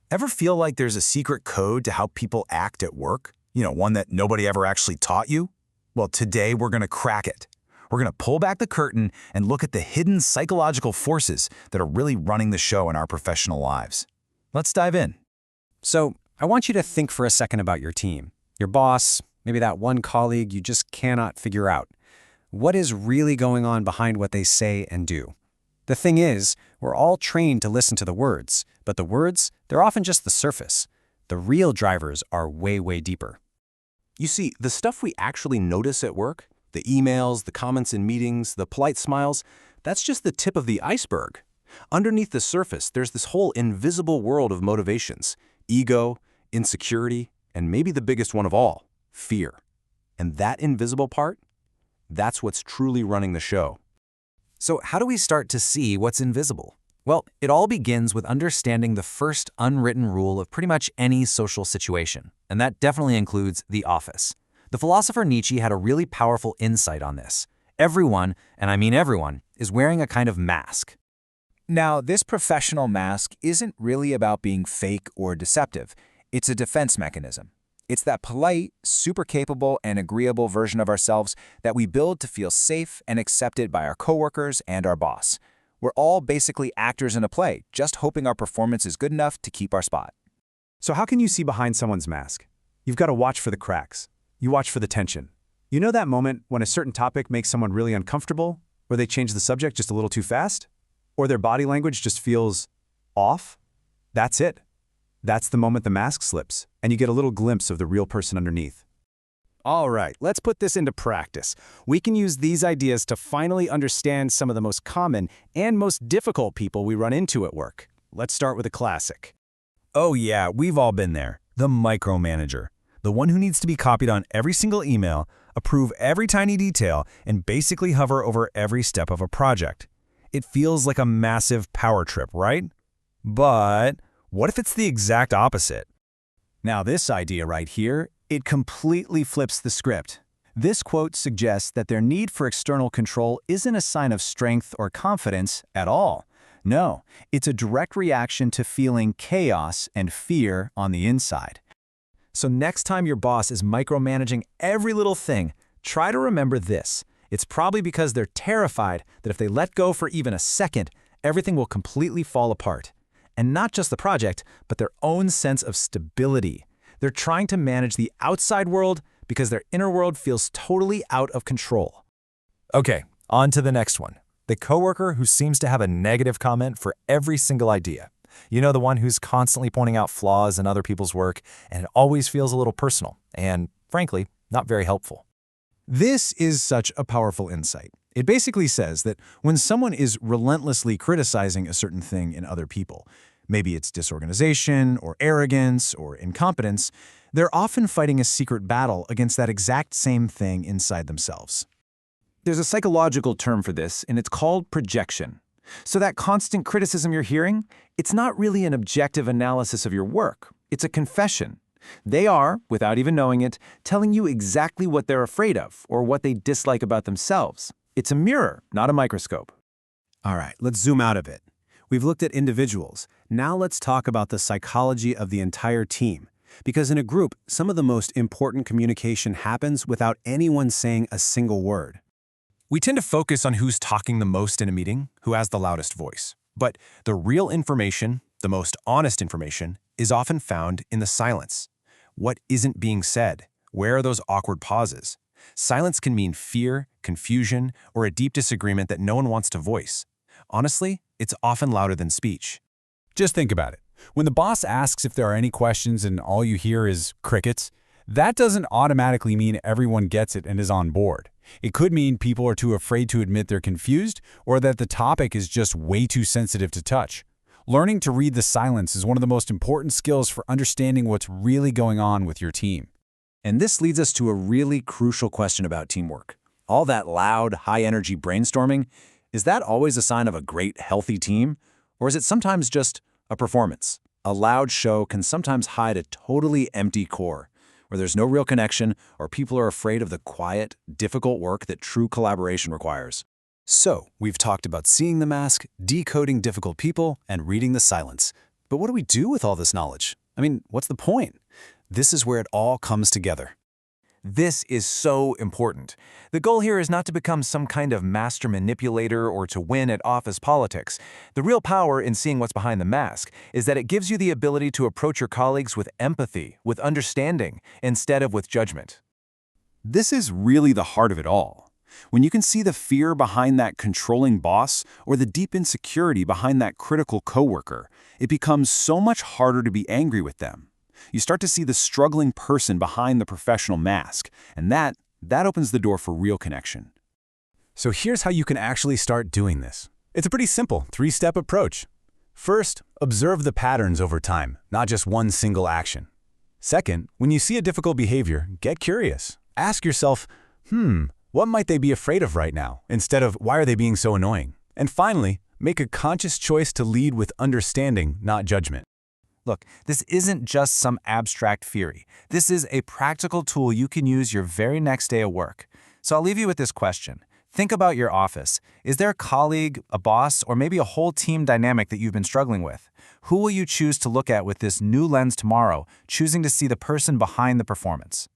Ever feel like there's a secret code to how people act at work? One that nobody ever actually taught you? Well, today we're going to crack it. We're going to pull back the curtain and look at the hidden psychological forces that are really running the show in our professional lives. Let's dive in. So, I want you to think for a second about your team, your boss, maybe that one colleague you just cannot figure out. What is really going on behind what they say and do? The thing is, we're all trained to listen to the words, but the words, they're often just the surface. The real drivers are way, way deeper. You see, the stuff we actually notice at work, the emails, the comments in meetings, the polite smiles, that's just the tip of the iceberg. Underneath the surface, there's this whole invisible world of motivations, ego, insecurity, and maybe the biggest one of all, fear. And that invisible part, that's what's truly running the show. So how do we start to see what's invisible? Well, it all begins with understanding the first unwritten rule of pretty much any social situation, and that definitely includes the office. The philosopher Nietzsche had a really powerful insight on this. Everyone, and I mean everyone, is wearing a kind of mask. Now, this professional mask isn't really about being fake or deceptive. It's a defense mechanism. It's that polite, super capable, and agreeable version of ourselves that we build to feel safe and accepted by our coworkers and our boss. We're all basically actors in a play, just hoping our performance is good enough to keep our spot. So how can you see behind someone's mask? You've got to watch for the cracks. You watch for the tension. You know that moment when a certain topic makes someone really uncomfortable, or they change the subject just a little too fast, or their body language just feels off? That's it. That's the moment the mask slips, and you get a little glimpse of the real person underneath. All right, let's put this into practice. We can use these ideas to finally understand some of the most common and most difficult people we run into at work. Let's start with a classic. Oh yeah, we've all been there. The micromanager. The one who needs to be copied on every single email, approve every tiny detail, and basically hover over every step of a project. It feels like a massive power trip, right? But what if it's the exact opposite? Now this idea right here, it completely flips the script. This quote suggests that their need for external control isn't a sign of strength or confidence at all. No, it's a direct reaction to feeling chaos and fear on the inside. So next time your boss is micromanaging every little thing, try to remember this. It's probably because they're terrified that if they let go for even a second, everything will completely fall apart. And not just the project, but their own sense of stability. They're trying to manage the outside world because their inner world feels totally out of control. Okay, on to the next one. The coworker who seems to have a negative comment for every single idea. You know, the one who's constantly pointing out flaws in other people's work, and it always feels a little personal and, frankly, not very helpful. This is such a powerful insight. It basically says that when someone is relentlessly criticizing a certain thing in other people, maybe it's disorganization or arrogance or incompetence, they're often fighting a secret battle against that exact same thing inside themselves. There's a psychological term for this, and it's called projection. So that constant criticism you're hearing, it's not really an objective analysis of your work. It's a confession. They are, without even knowing it, telling you exactly what they're afraid of or what they dislike about themselves. It's a mirror, not a microscope. All right, let's zoom out a bit. We've looked at individuals. Now let's talk about the psychology of the entire team. Because in a group, some of the most important communication happens without anyone saying a single word. We tend to focus on who's talking the most in a meeting, who has the loudest voice. But the real information, the most honest information, is often found in the silence. What isn't being said? Where are those awkward pauses? Silence can mean fear, confusion, or a deep disagreement that no one wants to voice. Honestly, it's often louder than speech. Just think about it. When the boss asks if there are any questions and all you hear is crickets, that doesn't automatically mean everyone gets it and is on board. It could mean people are too afraid to admit they're confused or that the topic is just way too sensitive to touch. Learning to read the silence is one of the most important skills for understanding what's really going on with your team. And this leads us to a really crucial question about teamwork. All that loud, high-energy brainstorming, is that always a sign of a great, healthy team? Or is it sometimes just a performance? A loud show can sometimes hide a totally empty core, where there's no real connection or people are afraid of the quiet, difficult work that true collaboration requires. So, we've talked about seeing the mask, decoding difficult people, and reading the silence. But what do we do with all this knowledge? I mean, what's the point? This is where it all comes together. This is so important. The goal here is not to become some kind of master manipulator or to win at office politics. The real power in seeing what's behind the mask is that it gives you the ability to approach your colleagues with empathy, with understanding, instead of with judgment. This is really the heart of it all. When you can see the fear behind that controlling boss or the deep insecurity behind that critical coworker, it becomes so much harder to be angry with them. You start to see the struggling person behind the professional mask, and that opens the door for real connection. So here's how you can actually start doing this. It's a pretty simple 3-step approach. First, observe the patterns over time, not just one single action. Second, when you see a difficult behavior, get curious. Ask yourself, what might they be afraid of right now, instead of why are they being so annoying? And finally, make a conscious choice to lead with understanding, not judgment. Look, this isn't just some abstract theory. This is a practical tool you can use your very next day of work. So I'll leave you with this question. Think about your office. Is there a colleague, a boss, or maybe a whole team dynamic that you've been struggling with? Who will you choose to look at with this new lens tomorrow, choosing to see the person behind the performance?